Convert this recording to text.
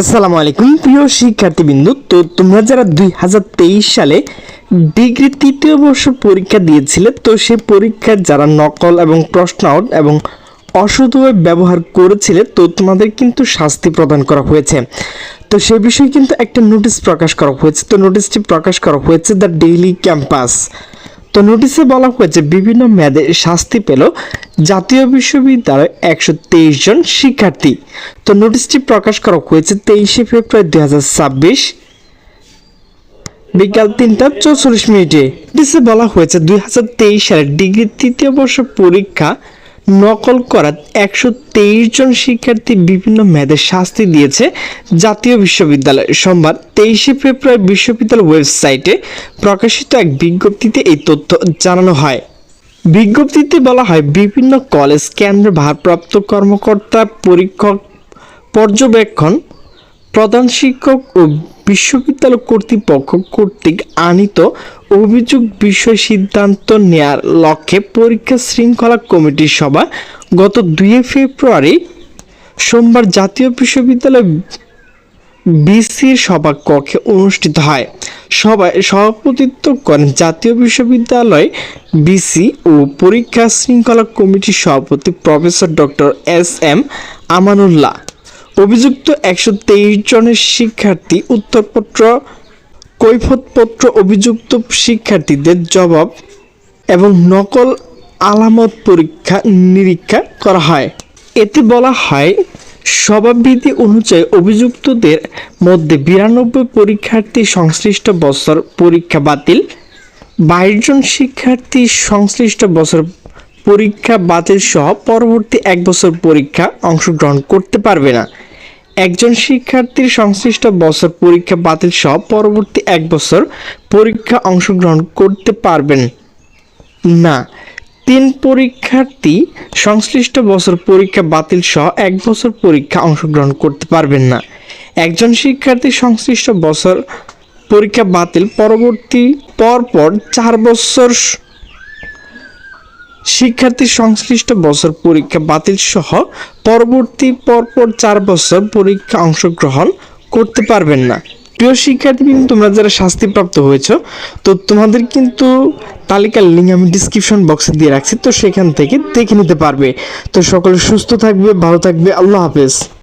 আসসালামু আলাইকুম প্রিয় শিক্ষার্থীবৃন্দ। তো তোমরা যারা 2023 সালে ডিগ্রি তৃতীয় বর্ষ পরীক্ষা দিয়েছিলে, তো সে পরীক্ষার যারা নকল এবং প্রশ্ন আউট এবং অসৎভাবে ব্যবহার করেছিলে, তো তোমাদের কিন্তু শাস্তি প্রদান করা হয়েছে। তো সে বিষয়ে কিন্তু একটা নোটিশ প্রকাশ করা হয়েছে। তো নোটিশটি প্রকাশ করা হয়েছে দ্য ডেইলি ক্যাম্পাস। তো নোটিশে বলা হয়েছে বিভিন্ন মেয়াদে শাস্তি পেল জাতীয় বিশ্ববিদ্যালয়ের 123 জন শিক্ষার্থী। তো নোটিশটি প্রকাশ করা হয়েছে 23শে ফেব্রুয়ারি 2026 বিকাল 3:44। নোটিশে বলা হয়েছে 2023 সালের ডিগ্রি তৃতীয় বর্ষ পরীক্ষা নকল করা 123 জন শিক্ষার্থী বিভিন্ন মেয়াদে শাস্তি দিয়েছে জাতীয় বিশ্ববিদ্যালয়। সোমবার 23শে ফেব্রুয়ারি বিশ্ববিদ্যালয় ওয়েবসাইটে প্রকাশিত এক বিজ্ঞপ্তিতে এই তথ্য জানানো হয়। বিজ্ঞপ্তিতে বলা হয়, বিভিন্ন কলেজ কেন্দ্রের ভারপ্রাপ্ত কর্মকর্তা, পরীক্ষক, পর্যবেক্ষণ, প্রধান শিক্ষক ও বিশ্ববিদ্যালয় কর্তৃপক্ষ কর্তৃক আনিত অভিযোগ বিষয়ে সিদ্ধান্ত নেয়ার লক্ষ্যে পরীক্ষা শৃঙ্খলা কমিটির সভা গত 2 ফেব্রুয়ারি সোমবার জাতীয় বিশ্ববিদ্যালয় বিসির সভাকক্ষে অনুষ্ঠিত হয়। সভায় সভাপতিত্ব করেন জাতীয় বিশ্ববিদ্যালয় বিসি ও পরীক্ষা শৃঙ্খলা কমিটির সভাপতি প্রফেসর ডক্টর এস.এম. আমানুল্লাহ। অভিযুক্ত 123 জনের শিক্ষার্থী উত্তরপত্র, কৈফিয়তপত্র, অভিযুক্ত শিক্ষার্থীদের জবাব এবং নকল আলামত পরীক্ষা নিরীক্ষা করা হয়। এতে বলা হয়, স্বভাববিধি অনুযায়ী অভিযুক্তদের মধ্যে 92 পরীক্ষার্থী সংশ্লিষ্ট বছর পরীক্ষা বাতিল, 22 জন শিক্ষার্থী সংশ্লিষ্ট বছর পরীক্ষা বাতিল সহ পরবর্তী 1 বছর পরীক্ষা অংশগ্রহণ করতে পারবে না। একজন শিক্ষার্থীর সংশ্লিষ্ট বছর পরীক্ষা বাতিল সহ পরবর্তী 1 বছর পরীক্ষা অংশগ্রহণ করতে পারবেন না। 3 পরীক্ষার্থী সংশ্লিষ্ট বছর পরীক্ষা বাতিল সহ 1 বছর পরীক্ষা অংশগ্রহণ করতে পারবেন না। একজন শিক্ষার্থী সংশ্লিষ্ট বছর পরীক্ষা বাতিল পরবর্তী পরপর 4 বছর শিক্ষার্থী সংশ্লিষ্ট বছর পরীক্ষা বাতিল সহ পরবর্তী পরপর 4 বছর পরীক্ষা অংশগ্রহণ করতে পারবেন না। প্রিয় শিক্ষার্থীবৃন্দ, তোমরা যারা শাস্তিপ্রাপ্ত হয়েছ, তো তোমাদের কিন্তু তালিকার লিঙ্ক আমি ডিসক্রিপশন বক্সে দিয়ে রাখছি, তো সেখান থেকে দেখে নিতে পারবে। তো সকলে সুস্থ থাকবে, ভালো থাকবে। আল্লাহ হাফেজ।